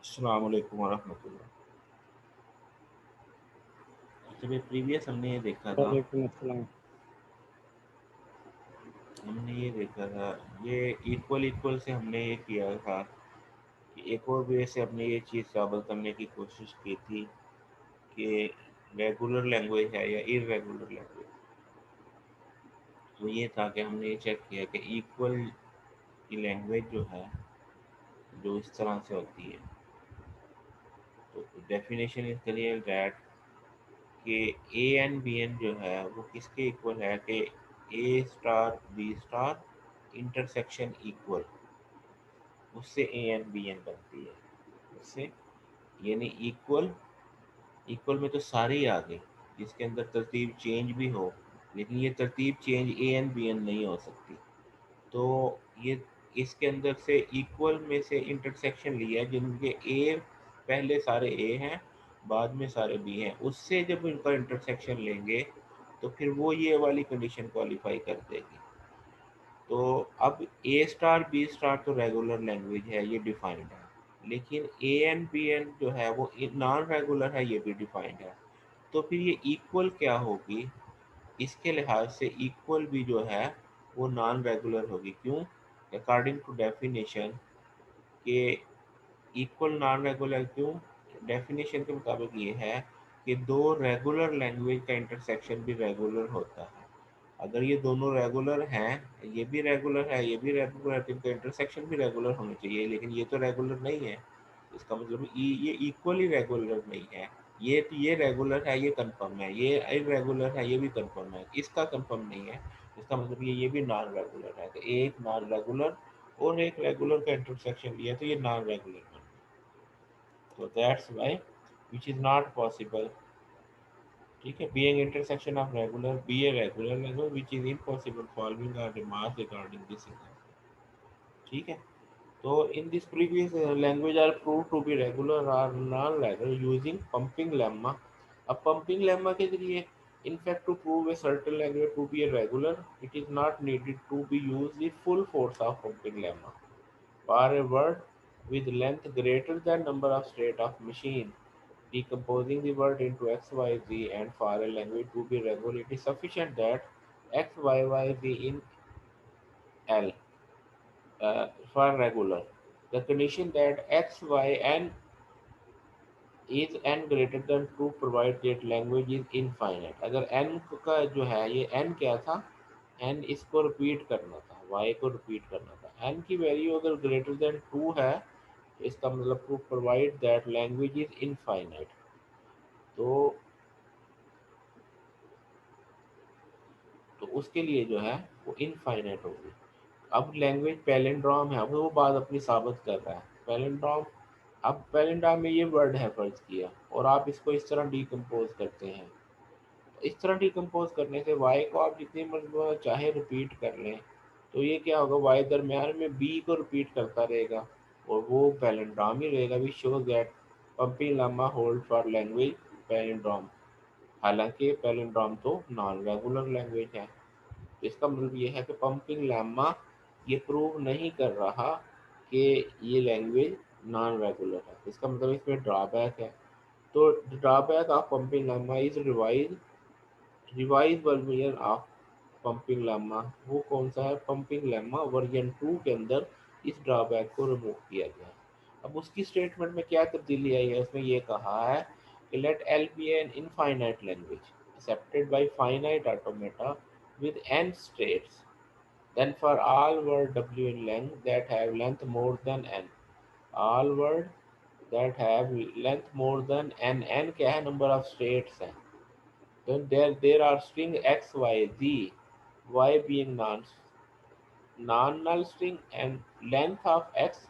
अस्सलाम वालेकुम वरहमतुल्लाह। जब ये प्रीवियस हमने ये देखा था, वालेकुम अस्सलाम। ये इक्वल इक्वल से हमने ये किया था कि एक और वे से हमने ये चीज़ साबित करने की कोशिश की थी कि रेगुलर लैंग्वेज है या इर्रेगुलर लैंग्वेज। तो ये था कि हमने ये चेक किया कि इक्वल की लैंग्वेज जो है, जो इस तरह से होती है। तो डेफिनेशन इज क्लियर दैट कि ए एन बी एन जो है वो किसके इक्वल है कि a star b star intersection equal, उससे ए एन बी एन बनती है। उससे यानी इक्वल, इक्वल में तो सारे ही आ गए जिसके अंदर तरतीब चेंज भी हो, लेकिन ये तरतीब change A N B N नहीं हो सकती। तो ये इसके अंदर से इक्वल में से इंटरसेक्शन लिया जिनके ए पहले सारे ए हैं, बाद में सारे बी हैं, उससे जब इनका इंटरसेक्शन लेंगे तो फिर वो ये वाली कंडीशन क्वालिफाई कर देगी। तो अब ए स्टार बी स्टार तो रेगुलर लैंग्वेज है, ये डिफाइंड है, लेकिन ए एन बी एन जो है वो नॉन रेगुलर है, ये भी डिफाइंड है। तो फिर ये इक्वल क्या होगी, इसके लिहाज से इक्वल भी जो है वो नॉन रेगुलर होगी। क्यों? अकॉर्डिंग टू डेफिनेशन के इक्वल नॉन रेगुलर क्यों? डेफिनेशन के मुताबिक ये है कि दो रेगुलर लैंग्वेज का इंटरसेक्शन भी रेगुलर होता है। अगर ये दोनों रेगुलर हैं, ये भी रेगुलर है, ये भी रेगुलर है, तो इनका इंटरसेक्शन भी रेगुलर होना चाहिए, लेकिन ये तो रेगुलर नहीं है। इसका मतलब ये इक्वली रेगुलर नहीं है। ये रेगुलर है, ये कंफर्म है, ये इरेगुलर है, ये भी कंफर्म है, इसका कंफर्म नहीं है। इसका मतलब ये भी नॉन रेगुलर है। तो एक नॉन रेगुलर और एक रेगुलर का इंटरसेक्शन लिया तो ये नॉन रेगुलर बन गया। तो that's why which is not possible. ठीक है, being intersection of regular b a regular language which is impossible following are remarks regarding this example. ठीक है, तो in this previous language are prove to be regular और non regular using pumping lemma. अब pumping lemma के जरिए in fact to prove a certain language to be a regular, it is not needed to be used the full force of pumping lemma. For a word with length greater than number of state of machine decomposing the word into x, y, z, and for a language to be regular, it is sufficient that x, y, y, z in L for regular. The condition that x, y, n is n greater than 2 provide that language is infinite. अगर n का जो है ये n क्या था, n इसको repeat करना था, y को रिपीट करना था। n की वैल्यू अगर ग्रेटर देन 2 है तो इसका मतलब to provide that language is infinite. तो उसके लिए जो है वो इनफाइनाइट होगी। अब लैंग्वेज पैलिंड्रोम है, अब वो बात अपनी साबित कर रहा है। पैलिंड्रोम, अब पैलिंड्रोम में ये वर्ड है फर्ज किया और आप इसको इस तरह डिकम्पोज करते हैं। इस तरह डिकम्पोज करने से वाई को आप जितनी मरतबा चाहे रिपीट कर लें तो ये क्या होगा, वाई दरमियान में बी को रिपीट करता रहेगा और वो पैलिंड्रोम ही रहेगा। विच shows that pumping lemma hold for language palindrome, हालांकि पैलिंड्रोम तो नॉन रेगुलर लैंग्वेज है। तो इसका मतलब ये है कि पंपिंग लेम्मा ये प्रूव नहीं कर रहा कि ये लैंग्वेज नॉन रेगुलर है। इसका मतलब इसमें ड्रॉबैक है। तो drawback of pumping lemma is revise version of pumping lemma. वो कौन सा है? पंपिंग लेम्मा वर्जन 2 के अंदर इस ड्रॉबैक को रिमूव किया गया है। अब उसकी स्टेटमेंट में क्या तब्दीली आई है, उसमें ये कहा है कि let L be an infinite language accepted by finite automata with n states, then for all word w in length that have length more than n, all word that have length more than n, n क्या है? number of states है। then there are string x y z, y being non null string, and length of x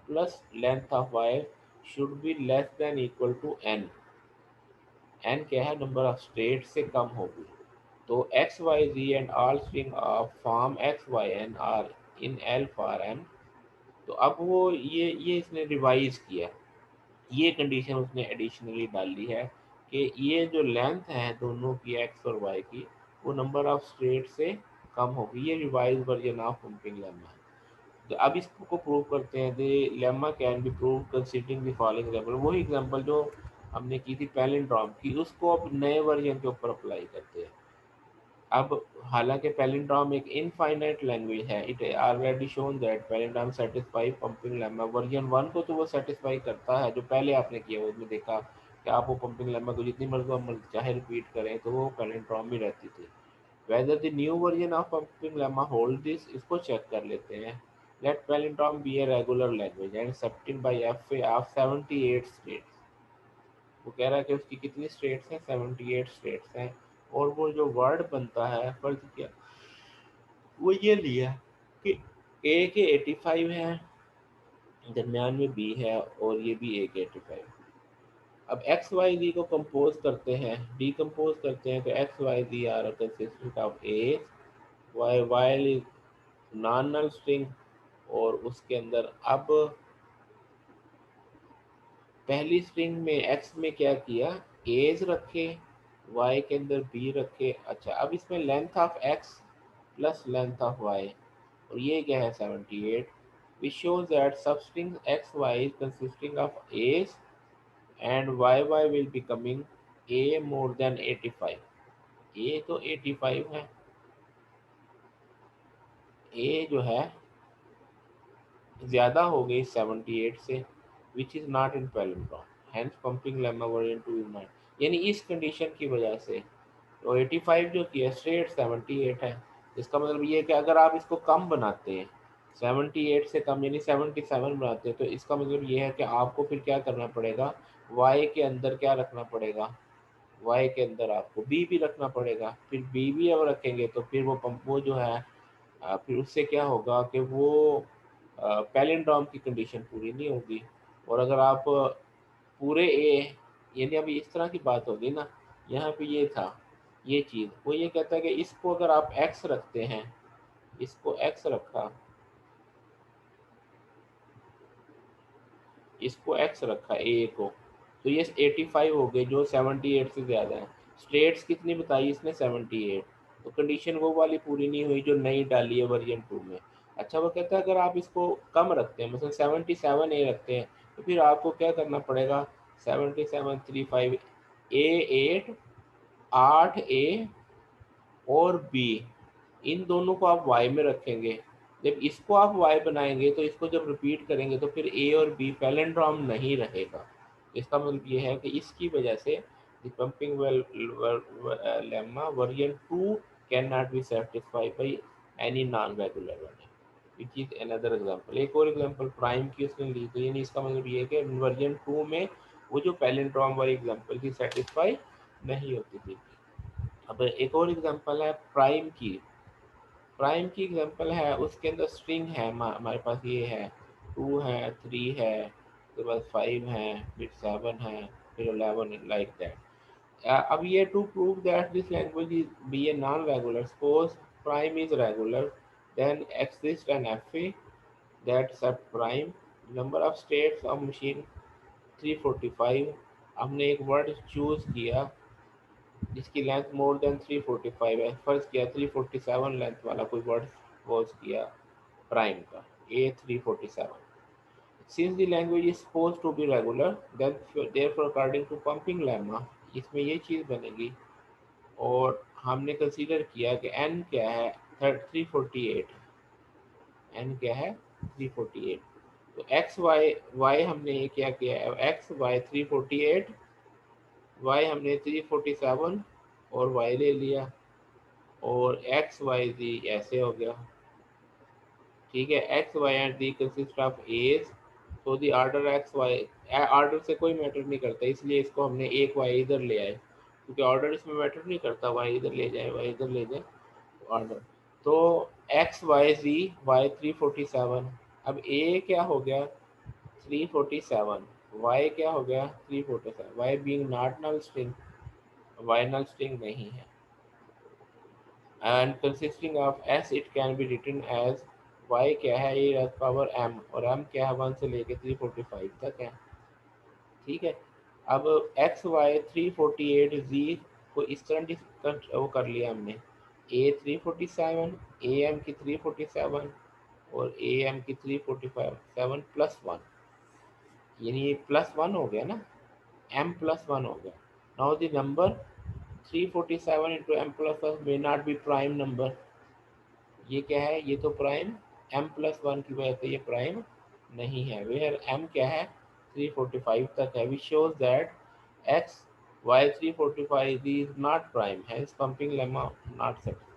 plus length of y should be less than equal to n। n क्या है? Number of state से कम होगी। तो X Y Z and all string of form X Y N R in L for N. तो अब वो ये इसने रिवाइज किया, ये कंडीशन उसने एडिशनली डाली है कि ये जो लेंथ है दोनों की एक्स और वाई की, वो नंबर ऑफ स्टेट से कम होगी। ये revise version of pumping lemma है। तो अब इसको प्रूव करते हैं। The lemma can be prove considering the following example. वही एग्जांपल जो हमने की थी पैलिंड्रोम की, उसको अब नए वर्जन के ऊपर अप्लाई करते हैं। अब हालांकि पैलिंड्रोम एक इनफाइनाइट लैंग्वेज है, it already shown that palindrome satisfy pumping lemma version 1 को, तो वो सेटिस्फाई करता है जो पहले आपने किया उसमें देखा कि आप वो पंपिंग लेमा को जितनी मर्जी चाहे रिपीट करें तो वो पैलिंड्रोम में रहती थी। Whether the new version of pumping lemma hold this, इसको चेक कर लेते हैं। Let palindrome be a regular language and accepted by FA of 78 states. वो कह रहा है कि उसकी कितनी स्टेट्स हैं, 78 स्टेट्स हैं। और वो जो वर्ड बनता है फर्ज किया वो ये लिया कि ए के 85 है, दरमियान में बी है और ये भी ए के 85। अब एक्स वाई डी को कंपोज करते हैं, डीकम्पोज करते हैं, तो X Y D are consistent of A Y while is non null string. और उसके अंदर अब पहली स्ट्रिंग में एक्स में क्या किया, एज रखे, वाई के अंदर बी रखे। अच्छा, अब इसमें length of X plus length of Y, और ये क्या है 78, which shows that substring xy is consisting of a's and yy will becoming a more than 85। a तो 85 है, a जो है ज़्यादा हो गई 78 से, which is not in palindrome, hence pumping lemma version 2 is not. यानी इस कंडीशन की वजह से तो 85 जो की है स्ट्रेट 78 है। इसका मतलब ये है कि अगर आप इसको कम बनाते हैं, 78 से कम यानी 77 बनाते हैं, तो इसका मतलब ये है कि आपको फिर क्या करना पड़ेगा, y के अंदर क्या रखना पड़ेगा, y के अंदर आपको b भी रखना पड़ेगा। फिर b भी अब रखेंगे तो फिर वो पंप वो जो है फिर उससे क्या होगा कि वो पैलिंड्रोम की कंडीशन पूरी नहीं होगी। और अगर आप पूरे ए, यानी अभी इस तरह की बात होगी ना, यहाँ पे ये था ये चीज़, वो ये कहता है कि इसको अगर आप एक्स रखते हैं, इसको एक्स रखा, इसको एक्स रखा ए को, तो ये 85 हो गए जो 78 से ज़्यादा है। स्टेट्स कितनी बताई इसने 78, तो कंडीशन वो वाली पूरी नहीं हुई जो नई डाली है वर्जन 2 में। अच्छा, वो कहता है अगर आप इसको कम रखते हैं, मतलब 77 ए रखते हैं, तो फिर आपको क्या करना पड़ेगा, 77 3 5 ए 8 8 ए और बी, इन दोनों को आप वाई में रखेंगे। जब इसको आप वाई बनाएंगे तो इसको जब रिपीट करेंगे तो फिर ए और बी पैलिंड्रोम नहीं रहेगा। इसका मतलब ये है कि इसकी वजह से the pumping lemma version 2 can not be satisfied by any non regular one, which is another example. एक और एग्जांपल प्राइम की उसने ली, तो यानी इसका मतलब ये है कि वर्जन 2 में वो जो पैलिंड्रोम वाली एग्जांपल थी सेटिस्फाई नहीं होती थी। अब एक और एग्जांपल है प्राइम की। प्राइम की एग्जांपल है, उसके अंदर स्ट्रिंग है, हमारे पास ये है 2 है 3 है, उसके बाद 5 है, फिर 7 है, फिर 11 है, लाइक दैट। अब ये to prove that this language is b a non regular, suppose prime is regular, then exist N F A that सब prime, number of states of machine 345। हमने एक वर्ड चूज किया जिसकी लेंथ मोर देन 345 है, फर्ज किया 347 length वाला कोई वर्ड सपोज किया प्राइम का, A 347। Since the language is suppose to be regular, then therefore according to pumping lemma इसमें ये चीज़ बनेगी। और हमने कंसीडर किया कि एन क्या है 348, एन क्या है 348, तो एक्स वाई वाई हमने ये क्या किया है, एक्स वाई 348, वाई हमने 347 और वाई ले लिया, और एक्स वाई जी ऐसे हो गया। ठीक है, x y and d consist of edge, तो the order x y, order से कोई मैटर नहीं करता, इसलिए इसको हमने एक वाई इधर ले आए, क्योंकि ऑर्डर इसमें मैटर नहीं करता, वाई इधर ले जाए वाई इधर ले जाए ऑर्डर। तो एक्स वाई जी वाई 347, अब ए क्या हो गया 347, वाई क्या हो गया 347, Y being not null string, Y null string नहीं है, and consisting of s it can be written as y क्या है ए raised power m, और m क्या है 1 से लेके 345 तक है। ठीक है, अब एक्स वाई 348 z को इस तरह वो कर लिया हमने, ए 347 ए एम की 347 और ए एम की 345 7 प्लस वन, यानी ये प्लस वन हो गया ना, एम प्लस वन हो गया। Now the number 347 into M plus one may not be prime number. ये क्या है, ये तो प्राइम एम प्लस वन की वजह से ये प्राइम नहीं है। वेयर एम क्या है, 345 तक है, which shows that X Y 345 is not prime, hence pumping lemma not satisfied.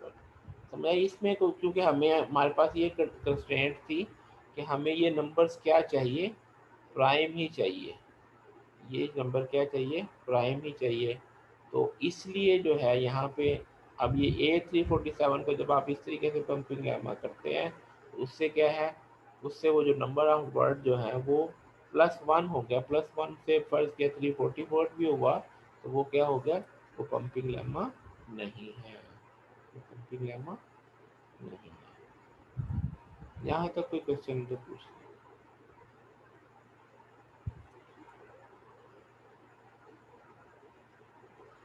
समझा इसमें क्योंकि हमें हमारे पास ये कंस्ट्रेंट थी कि हमें ये नंबर्स क्या चाहिए, प्राइम ही चाहिए। ये नंबर क्या चाहिए, प्राइम ही चाहिए। तो इसलिए जो है यहाँ पे अब ये A347 को जब आप इस तरीके से पंपिंग लेमा करते हैं तो उससे क्या है, उससे वो जो नंबर ऑफ वर्ड जो है वो प्लस वन हो गया। प्लस वन से फर्ज किया 344 भी हुआ तो वो क्या हो गया, वो पंपिंग लेमा नहीं है, वो पंपिंग लेमा नहीं है। यहाँ तक कोई क्वेश्चन तो पूछ,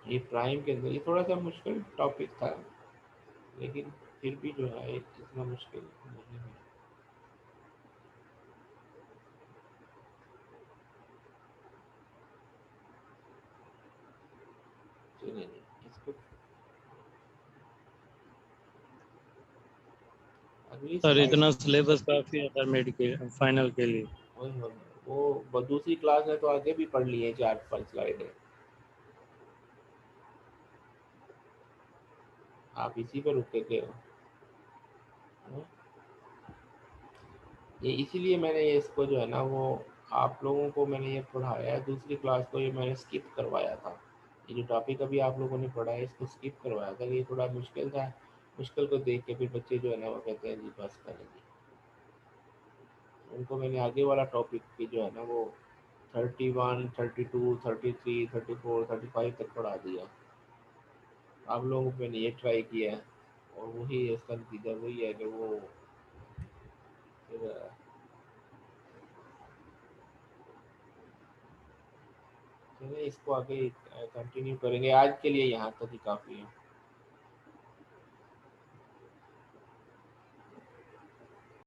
ये प्राइम के अंदर ये थोड़ा सा मुश्किल टॉपिक था, लेकिन फिर भी जो है इतना मुश्किल नहीं है। चलिए इसको अगली सर स्लाइड, इतना सिलेबस काफी है सर मेडिकल फाइनल के लिए। वो दूसरी क्लास में तो आगे भी पढ़ लिए 4 5 स्लाइडें, आप इसी पर रुके गए हो। हम्म? ये इसीलिए मैंने ये इसको जो है ना वो आप लोगों को मैंने ये पढ़ाया है, दूसरी क्लास को ये मैंने स्किप करवाया था। ये जो टॉपिक अभी आप लोगों ने पढ़ा है इसको स्किप करवाया था, ये थोड़ा मुश्किल था। मुश्किल को देख के फिर बच्चे जो है ना वो कहते हैं जी बस करें जी। उनको मैंने आगे वाला टॉपिक की जो है ना वो 31 32 33 34 35 तक पढ़ा दिया। आप लोगों को मैंने ये ट्राई किया है और वही इसका नतीजा वही है कि वो फिर चलिए इसको आगे कंटिन्यू करेंगे, आज के लिए यहाँ तक ही काफ़ी है।